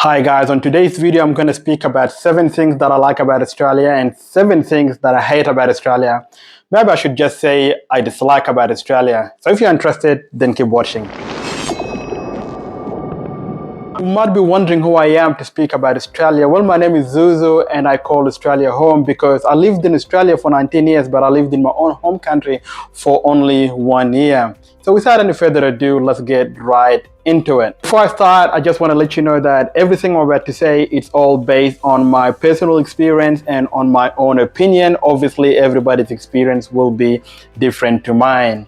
Hi guys, on today's video I'm going to speak about 7 things that I like about Australia and 7 things that I hate about Australia. Maybe I should just say I dislike about Australia. So if you're interested, then keep watching. You might be wondering who I am to speak about Australia. Well, my name is ZUZU and I call Australia home because I lived in Australia for 19 years, but I lived in my own home country for only 1 year. So without any further ado, let's get right into it. Before I start, I just want to let you know that everything I'm about to say, it's all based on my personal experience and on my own opinion. Obviously, everybody's experience will be different to mine.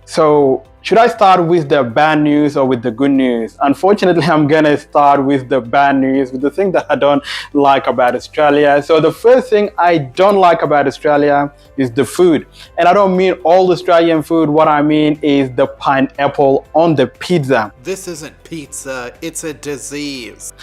So should I start with the bad news or with the good news? Unfortunately, I'm gonna start with the bad news, with the thing that I don't like about Australia. So the first thing I don't like about Australia is the food. And I don't mean all Australian food. What I mean is the pineapple on the pizza. This isn't pizza, it's a disease.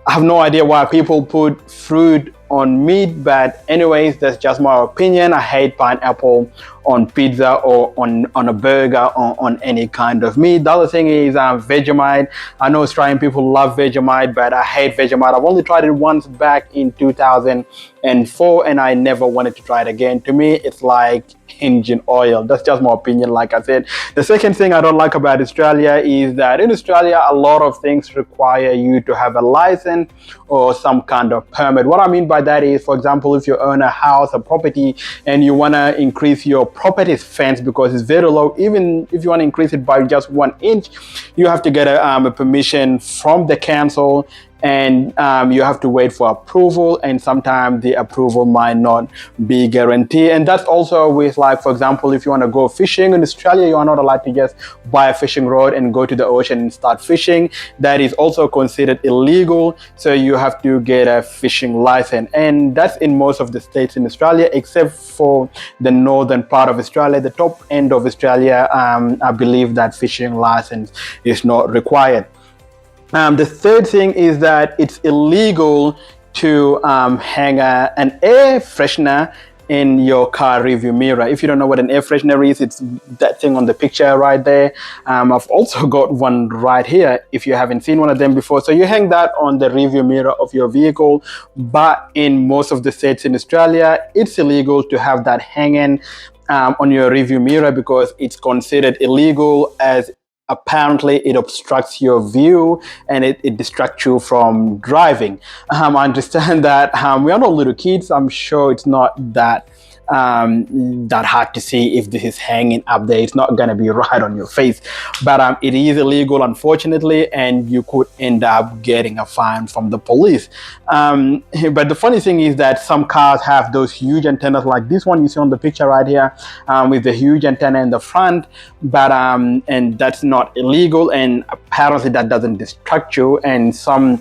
I have no idea why people put fruit on meat, but anyways, that's just my opinion. I hate pineapple on pizza or on a burger or on any kind of meat. The other thing is Vegemite. I know Australian people love Vegemite, but I hate Vegemite. I've only tried it once back in 2004 and I never wanted to try it again. To me, it's like engine oil. That's just my opinion, like I said. The second thing I don't like about Australia is that in Australia, a lot of things require you to have a license or some kind of permit. What I mean by that is, for example, if you own a house, a property, and you want to increase your property's fence because it's very low, even if you want to increase it by just 1 inch, you have to get a permission from the council, and you have to wait for approval, and sometimes the approval might not be guaranteed. And that's also with, like, for example, if you want to go fishing in Australia, you are not allowed to just buy a fishing rod and go to the ocean and start fishing. That is also considered illegal, so you have to get a fishing license. And that's in most of the states in Australia, except for the northern part of Australia. The top end of Australia, I believe that fishing license is not required. The third thing is that it's illegal to hang an air freshener in your car review mirror. If you don't know what an air freshener is, it's that thing on the picture right there. I've also got one right here if you haven't seen one of them before. So you hang that on the review mirror of your vehicle, but in most of the states in Australia, it's illegal to have that hanging on your review mirror because it's considered illegal, as apparently it obstructs your view and it distracts you from driving. I understand that we are not little kids. I'm sure it's not that hard to see if this is hanging up there. It's not going to be right on your face, but it is illegal, unfortunately, and you could end up getting a fine from the police. But the funny thing is that some cars have those huge antennas like this one you see on the picture right here, with the huge antenna in the front, but and that's not illegal, and apparently that doesn't distract you. And some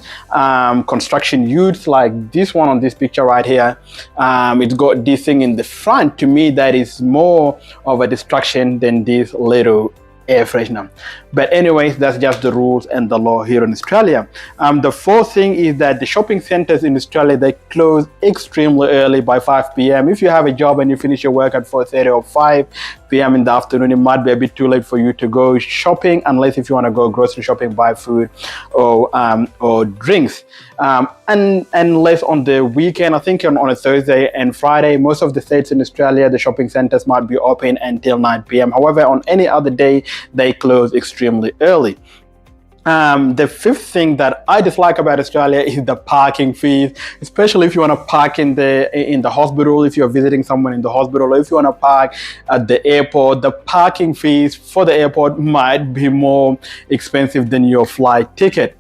construction youths, like this one on this picture right here, it's got this thing in the front. To me, that is more of a distraction than this little air freshener. But anyways, that's just the rules and the law here in Australia. The fourth thing is that the shopping centers in Australia, they close extremely early by 5 p.m. If you have a job and you finish your work at 4:30 or 5 p.m. in the afternoon, it might be a bit too late for you to go shopping, unless if you want to go grocery shopping, buy food or drinks. And unless on the weekend, I think on a Thursday and Friday, most of the states in Australia, the shopping centers might be open until 9 p.m. However, on any other day, they close extremely early. The fifth thing that I dislike about Australia is the parking fees, especially if you want to park in the hospital, if you're visiting someone in the hospital, or if you want to park at the airport. The parking fees for the airport might be more expensive than your flight ticket.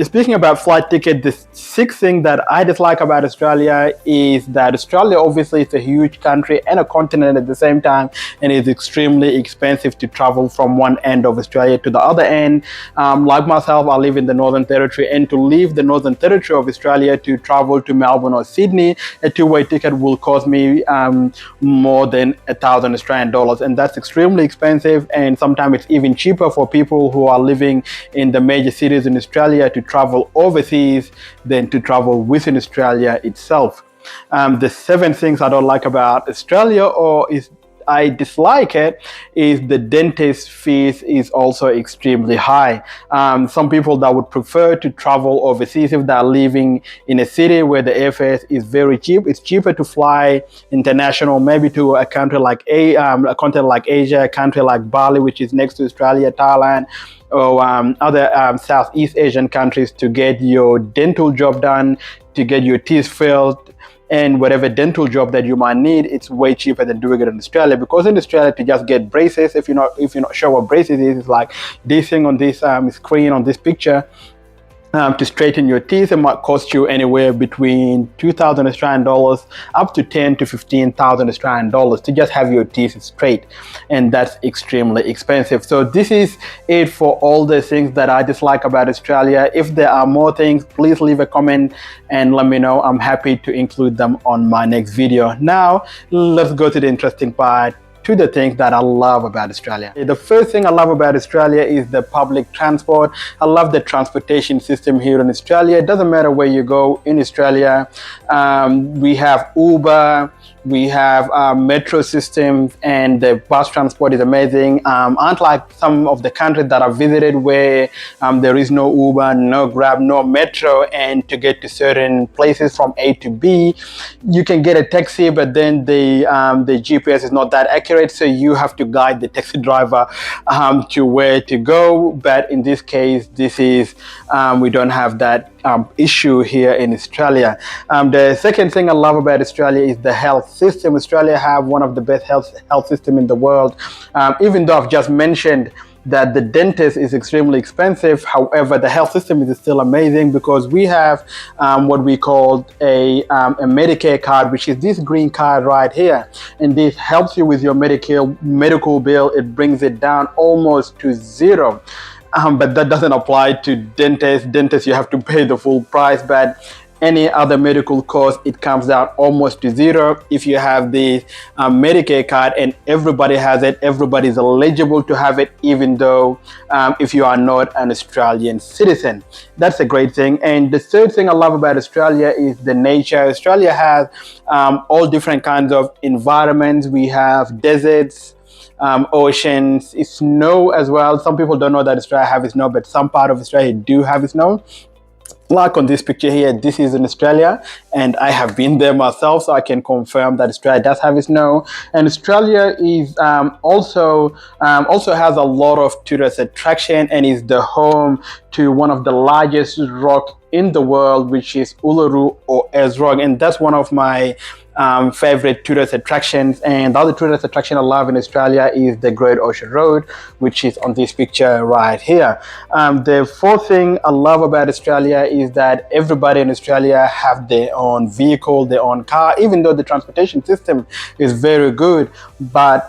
Speaking about flight ticket, the sixth thing that I dislike about Australia is that Australia obviously is a huge country and a continent at the same time, and it's extremely expensive to travel from one end of Australia to the other end. Like myself, I live in the Northern Territory, and to leave the Northern Territory of Australia to travel to Melbourne or Sydney, a two-way ticket will cost me more than $1,000 and that's extremely expensive. And sometimes it's even cheaper for people who are living in the major cities in Australia to travel overseas than to travel within Australia itself. The 7 things I don't like about Australia, or is I dislike it is the dentist fees is also extremely high. Some people that would prefer to travel overseas if they're living in a city where the airfare is very cheap. It's cheaper to fly international, maybe to a country like a continent like Asia, a country like Bali, which is next to Australia, Thailand, or other Southeast Asian countries to get your dental job done, to get your teeth filled, and whatever dental job that you might need. It's way cheaper than doing it in Australia, because in Australia to just get braces, if you're not sure what braces is, it's like this thing on this screen on this picture. To straighten your teeth, it might cost you anywhere between 2,000 Australian dollars up to 10 to 15,000 Australian dollars to just have your teeth straight, and that's extremely expensive. So this is it for all the things that I dislike about Australia. If there are more things, please leave a comment and let me know. I'm happy to include them on my next video. Now let's go to the interesting part, to the things that I love about Australia. The first thing I love about Australia is the public transport. I love the transportation system here in Australia. It doesn't matter where you go in Australia. We have Uber, we have metro systems, and the bus transport is amazing. Unlike some of the countries that I've visited where there is no Uber, no Grab, no metro, and to get to certain places from A to B, you can get a taxi, but then the GPS is not that accurate, so you have to guide the taxi driver to where to go. But in this case, this is we don't have that issue here in Australia. The second thing I love about Australia is the health system. Australia have one of the best health system in the world. Even though I've just mentioned that the dentist is extremely expensive, however, the health system is still amazing, because we have what we call a Medicare card, which is this green card right here, and this helps you with your medical bill. It brings it down almost to zero. But that doesn't apply to dentists. Dentists, you have to pay the full price, but any other medical cost, it comes down almost to zero if you have the Medicare card, and everybody has it. Everybody is eligible to have it, even though if you are not an Australian citizen. That's a great thing. And the third thing I love about Australia is the nature. Australia has all different kinds of environments. We have deserts, oceans, snow as well. Some people don't know that Australia has snow, but some part of Australia do have snow. Like on this picture here, this is in Australia, and I have been there myself, so I can confirm that Australia does have snow. And Australia is also has a lot of tourist attraction, and is the home to one of the largest rock in the world, which is Uluru or Rock, and that's one of my favorite tourist attractions. And the other tourist attraction I love in Australia is the Great Ocean Road, which is on this picture right here. The fourth thing I love about Australia is that everybody in Australia have their own vehicle, their own car, even though the transportation system is very good. But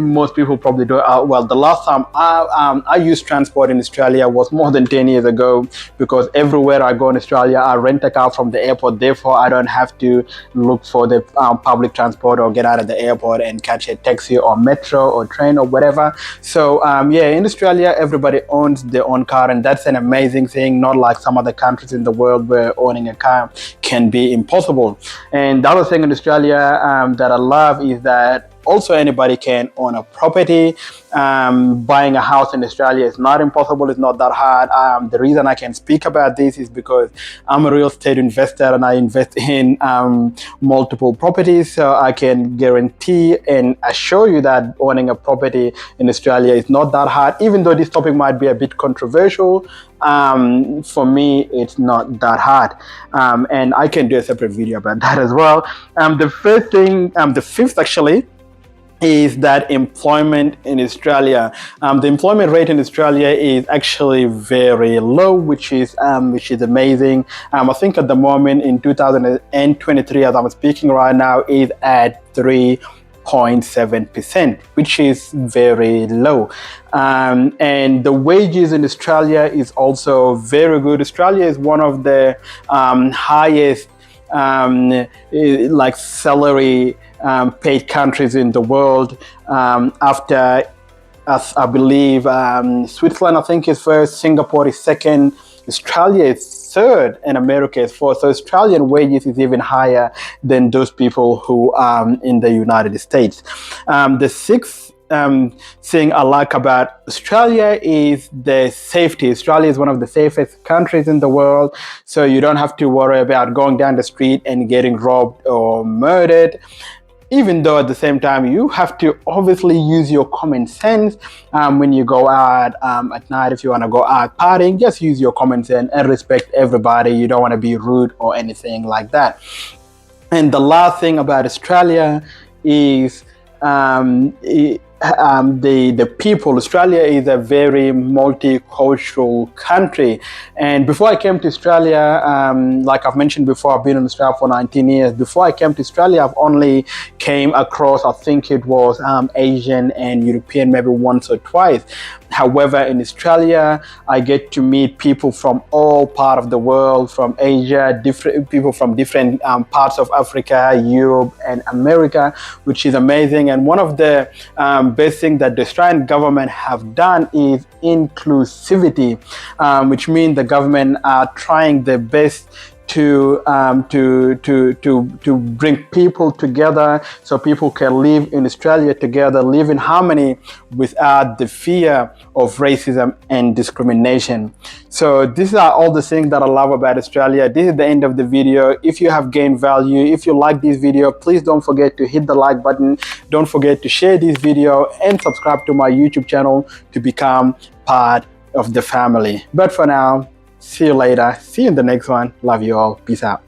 most people probably don't. Well, the last time I used transport in Australia was more than 10 years ago, because everywhere I go in Australia, I rent a car from the airport. Therefore, I don't have to look for the public transport or get out of the airport and catch a taxi or metro or train or whatever. So yeah, in Australia, everybody owns their own car, and that's an amazing thing. Not like some other countries in the world where owning a car can be impossible. And the other thing in Australia that I love is that also anybody can own a property. Buying a house in Australia is not impossible. It's not that hard. The reason I can speak about this is because I'm a real estate investor, and I invest in multiple properties. So I can guarantee and assure you that owning a property in Australia is not that hard. Even though this topic might be a bit controversial, for me, it's not that hard. And I can do a separate video about that as well. The fifth actually, is that employment in Australia. The employment rate in Australia is actually very low, which is amazing. I think at the moment in 2023, as I'm speaking right now, is at 3.7%, which is very low. And the wages in Australia is also very good. Australia is one of the highest like salary paid countries in the world, after, as I believe, Switzerland I think is first, Singapore is second, Australia is third and America is fourth. So Australian wages is even higher than those people who are in the United States. The sixth thing I like about Australia is the safety. Australia is one of the safest countries in the world, so you don't have to worry about going down the street and getting robbed or murdered. Even though at the same time you have to obviously use your common sense when you go out at night. If you want to go out partying, just use your common sense and respect everybody. You don't want to be rude or anything like that. And the last thing about Australia is the people. Australia is a very multicultural country, and before I came to Australia, like I've mentioned before, I've been in Australia for 19 years. Before I came to Australia, I've only came across, I think it was Asian and European maybe once or twice. However, in Australia, I get to meet people from all parts of the world, from Asia, different people from different parts of Africa, Europe, and America, which is amazing. And one of the best things that the Australian government have done is inclusivity, which means the government are trying their best to bring people together so people can live in Australia together, live in harmony without the fear of racism and discrimination. So these are all the things that I love about Australia. This is the end of the video. If you have gained value, if you like this video, please don't forget to hit the like button. Don't forget to share this video and subscribe to my YouTube channel to become part of the family. But for now, see you later. See you in the next one. Love you all. Peace out.